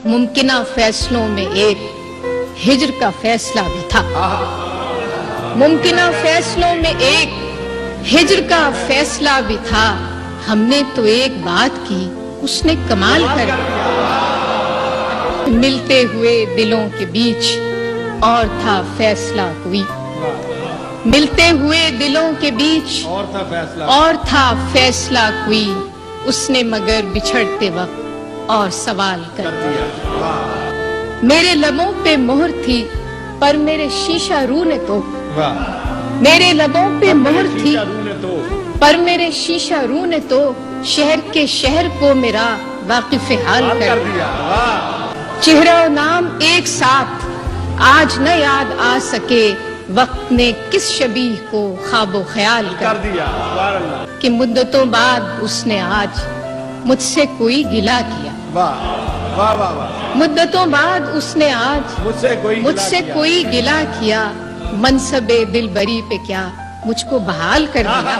मुमकिना फैसलों में एक हिज्र का फैसला भी था। मुमकिना फैसलों में एक हिज्र का फैसला भी था। हमने तो एक बात की, उसने कमाल कर दिया। मिलते हुए दिलों के बीच और था फैसला कोई, मिलते हुए दिलों के बीच और था फैसला कोई। उसने मगर बिछड़ते वक्त और सवाल कर दिया। मेरे लबों पे मोहर थी पर मेरे शीशा रू ने तो, मेरे लबों पे मोहर थी पर मेरे शीशा रू ने तो शहर के शहर को मेरा वाकिफ हाल कर दिया। चेहरा और नाम एक साथ आज न याद आ सके, वक्त ने किस शबीह को ख्वाबो ख्याल कर दिया कि मुद्दतों बाद उसने आज मुझसे कोई गिला किया। मुद्दतों बाद उसने आज मुझसे कोई गिला किया। मनसबे दिलबरी पे क्या मुझको बहाल कर दिया।